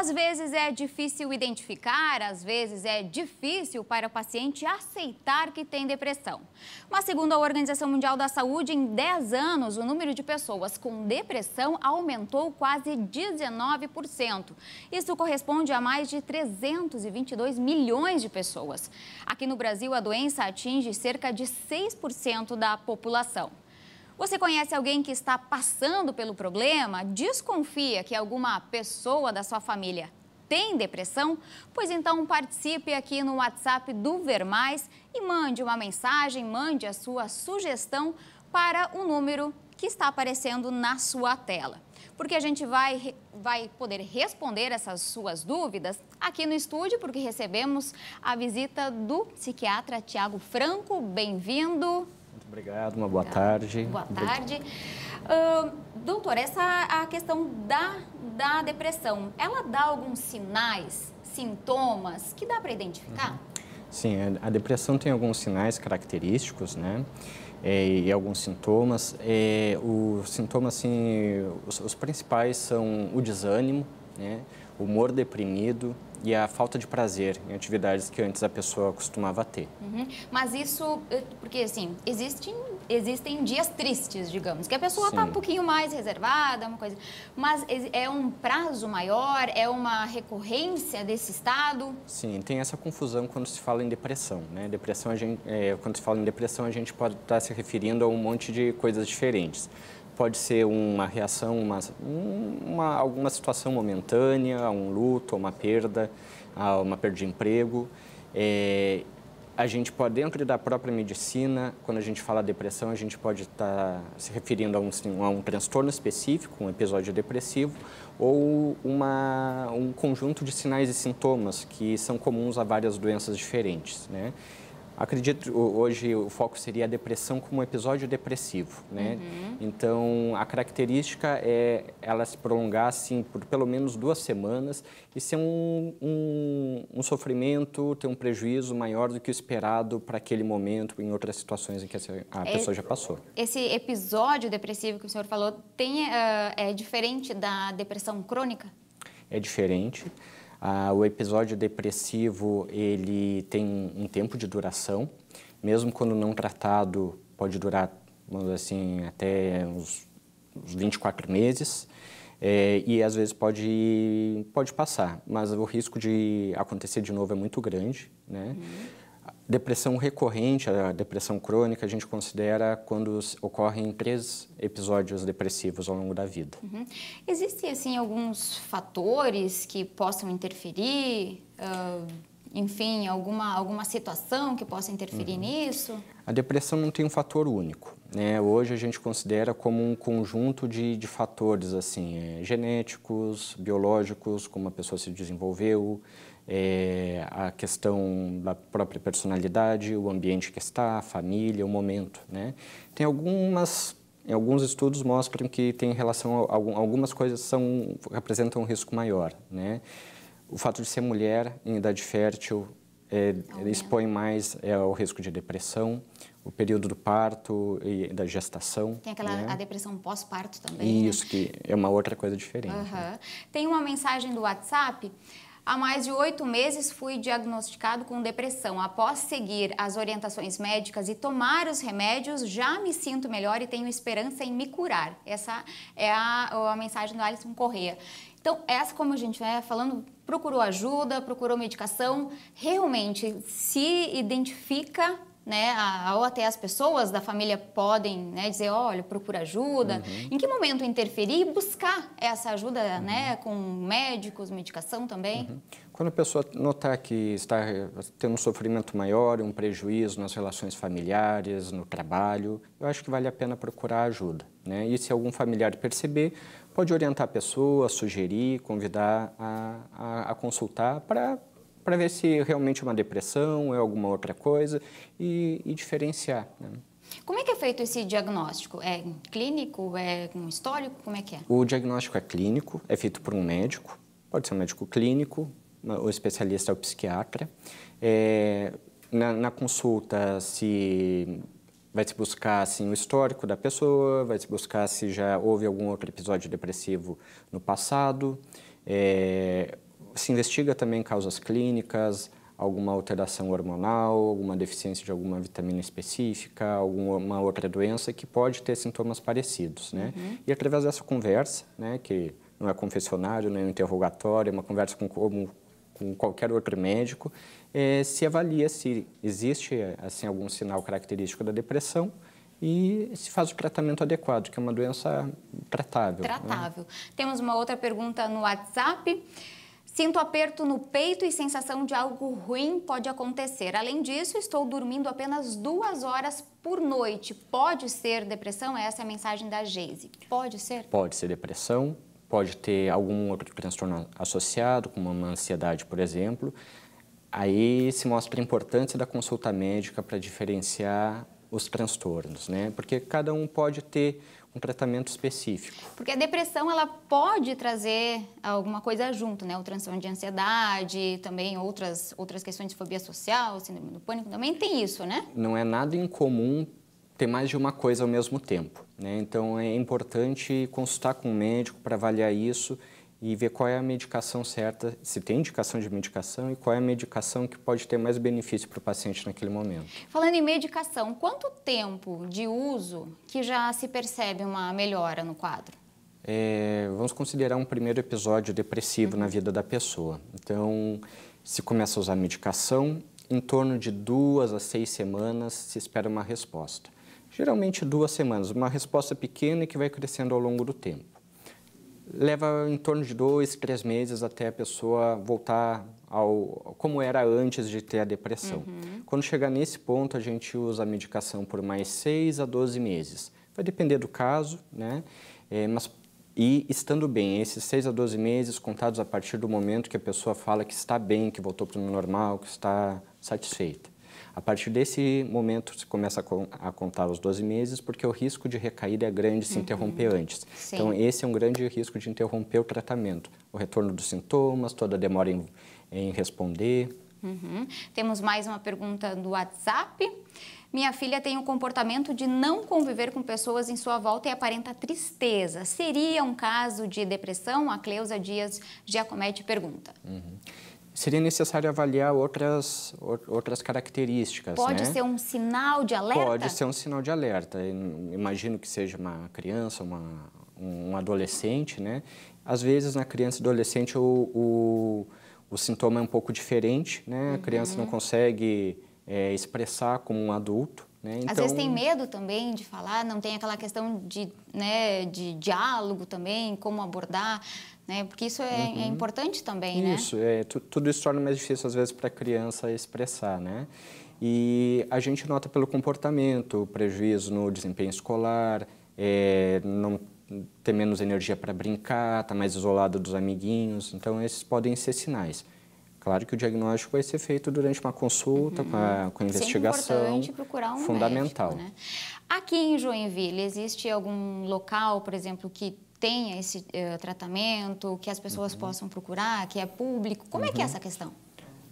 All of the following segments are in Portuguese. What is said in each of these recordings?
Às vezes é difícil identificar, às vezes é difícil para o paciente aceitar que tem depressão. Mas segundo a Organização Mundial da Saúde, em 10 anos, o número de pessoas com depressão aumentou quase 19%. Isso corresponde a mais de 322 milhões de pessoas. Aqui no Brasil, a doença atinge cerca de 6% da população. Você conhece alguém que está passando pelo problema? Desconfia que alguma pessoa da sua família tem depressão? Pois então participe aqui no WhatsApp do Ver Mais e mande uma mensagem, mande a sua sugestão para o número que está aparecendo na sua tela. Porque a gente vai poder responder essas suas dúvidas aqui no estúdio, porque recebemos a visita do psiquiatra Tiago Franco. Bem-vindo. Muito obrigado, uma boa tarde. Boa tarde. Doutor, a questão da depressão, ela dá alguns sinais, sintomas que dá para identificar? Sim, a depressão tem alguns sinais característicos, né? E alguns sintomas. Os sintomas, assim, os principais são o desânimo, né? O humor deprimido e a falta de prazer em atividades que antes a pessoa costumava ter. Mas isso, porque assim, existem dias tristes, digamos, que a pessoa está um pouquinho mais reservada, uma coisa. Mas é um prazo maior, é uma recorrência desse estado? Sim, tem essa confusão quando se fala em depressão, né? Quando se fala em depressão, a gente pode estar se referindo a um monte de coisas diferentes. Pode ser uma reação, alguma situação momentânea, um luto, uma perda de emprego. A gente pode, dentro da própria medicina, quando a gente fala depressão, a gente pode estar se referindo a um transtorno específico, um episódio depressivo, ou um conjunto de sinais e sintomas que são comuns a várias doenças diferentes, né? Acredito, hoje o foco seria a depressão como um episódio depressivo, né? Então, a característica é ela se prolongar, assim, por pelo menos 2 semanas e ser um sofrimento, ter um prejuízo maior do que o esperado para aquele momento, em outras situações em que a pessoa já passou. Esse episódio depressivo que o senhor falou é diferente da depressão crônica? É diferente. O episódio depressivo, ele tem um tempo de duração, mesmo quando não tratado, pode durar, vamos dizer assim, até uns 24 meses, e às vezes pode passar, mas o risco de acontecer de novo é muito grande, né? Depressão recorrente, a depressão crônica, a gente considera quando ocorrem 3 episódios depressivos ao longo da vida. Existem, assim, alguns fatores que possam interferir, enfim, alguma situação que possa interferir nisso? A depressão não tem um fator único, né? Hoje a gente considera como um conjunto de fatores, assim, genéticos, biológicos, como a pessoa se desenvolveu, a questão da própria personalidade, o ambiente que está, a família, o momento, né? Tem alguns estudos mostram que tem relação algumas coisas representam um risco maior, né? O fato de ser mulher em idade fértil expõe mais ao risco de depressão, o período do parto e da gestação. Tem aquela a depressão pós-parto também, Isso, né? Que é uma outra coisa diferente. Né? Tem uma mensagem do WhatsApp. Há mais de 8 meses fui diagnosticado com depressão. Após seguir as orientações médicas e tomar os remédios, já me sinto melhor e tenho esperança em me curar. Essa é a mensagem do Alisson Corrêa. Então, como a gente vai falando, procurou ajuda, procurou medicação, realmente se identifica, né, ou até as pessoas da família podem, né, dizer, olha, procura ajuda. Em que momento interferir e buscar essa ajuda, né, com médicos, medicação também? Quando a pessoa notar que está tendo um sofrimento maior, um prejuízo nas relações familiares, no trabalho, eu acho que vale a pena procurar ajuda, né? E se algum familiar perceber, pode orientar a pessoa, sugerir, convidar a consultar para ver se realmente é uma depressão, é alguma outra coisa e diferenciar. Né? Como é que é feito esse diagnóstico? É clínico? É com histórico? Como é que é? O diagnóstico é clínico, é feito por um médico, pode ser um médico clínico, o especialista é o psiquiatra. Na consulta vai se buscar assim, o histórico da pessoa, vai se buscar se já houve algum outro episódio depressivo no passado, se investiga também causas clínicas, alguma alteração hormonal, alguma deficiência de alguma vitamina específica, alguma outra doença que pode ter sintomas parecidos, né? E através dessa conversa, né, que não é confessionário, nem um interrogatório, é uma conversa com qualquer outro médico, se avalia se existe assim, algum sinal característico da depressão e se faz o tratamento adequado, que é uma doença tratável. Tratável. Né? Temos uma outra pergunta no WhatsApp. Sinto aperto no peito e sensação de algo ruim pode acontecer. Além disso, estou dormindo apenas 2 horas por noite. Pode ser depressão? Essa é a mensagem da Geise. Pode ser? Pode ser depressão, pode ter algum outro transtorno associado, como uma ansiedade, por exemplo. Aí se mostra a importância da consulta médica para diferenciar os transtornos, né? Porque cada um pode ter um tratamento específico. Porque a depressão, ela pode trazer alguma coisa junto, né? O transtorno de ansiedade, também outras questões de fobia social, síndrome do pânico, também tem isso, né? Não é nada incomum ter mais de uma coisa ao mesmo tempo, né? Então é importante consultar com o médico para avaliar isso e ver qual é a medicação certa, se tem indicação de medicação e qual é a medicação que pode ter mais benefício para o paciente naquele momento. Falando em medicação, quanto tempo de uso que já se percebe uma melhora no quadro? Vamos considerar um primeiro episódio depressivo na vida da pessoa. Então, se começa a usar medicação, em torno de 2 a 6 semanas se espera uma resposta. Geralmente 2 semanas, uma resposta pequena e que vai crescendo ao longo do tempo. Leva em torno de 2, 3 meses até a pessoa voltar ao como era antes de ter a depressão. Quando chegar nesse ponto, a gente usa a medicação por mais 6 a 12 meses. Vai depender do caso, né? E estando bem, esses 6 a 12 meses contados a partir do momento que a pessoa fala que está bem, que voltou para o normal, que está satisfeita. A partir desse momento, se começa a contar os 12 meses, porque o risco de recaída é grande se interromper antes. Sim. Então, esse é um grande risco de interromper o tratamento. O retorno dos sintomas, toda a demora em responder. Temos mais uma pergunta do WhatsApp. Minha filha tem o comportamento de não conviver com pessoas em sua volta e aparenta tristeza. Seria um caso de depressão? A Cleusa Dias Giacometti pergunta. Seria necessário avaliar outras características, Pode né? ser um sinal de alerta? Pode ser um sinal de alerta. Imagino que seja uma criança, um adolescente, né? Às vezes, na criança e adolescente, o sintoma é um pouco diferente, né? A criança não consegue expressar como um adulto, né? Então, às vezes tem medo também de falar, não tem aquela questão de diálogo também, como abordar, né? Porque isso é importante também, né? Isso, tudo isso torna mais difícil, às vezes, para a criança expressar, né? E a gente nota pelo comportamento, prejuízo no desempenho escolar, não ter menos energia para brincar, estar mais isolado dos amiguinhos. Então, esses podem ser sinais. Claro que o diagnóstico vai ser feito durante uma consulta, com a investigação. Sempre importante procurar um fundamental. médico, né? Aqui em Joinville, existe algum local, por exemplo, que tenha esse tratamento, que as pessoas possam procurar, que é público? Como é que é essa questão?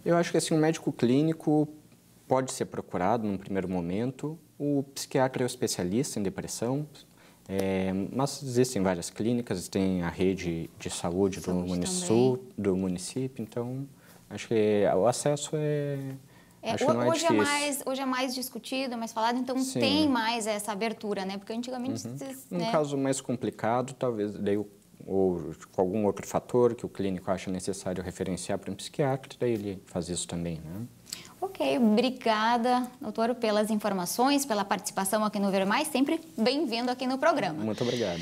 Eu acho que assim, um médico clínico pode ser procurado num primeiro momento. O psiquiatra é o especialista em depressão, mas existem várias clínicas, tem a rede de saúde do município, então acho que o acesso acho que não é difícil. Hoje é mais discutido, mais falado, então Sim. tem mais essa abertura, né? Porque antigamente... Um caso mais complicado, talvez daí ou com algum outro fator que o clínico acha necessário referenciar para um psiquiatra, daí ele faz isso também, né? Ok, obrigada, doutor, pelas informações, pela participação aqui no Ver Mais, sempre bem-vindo aqui no programa. Muito obrigado.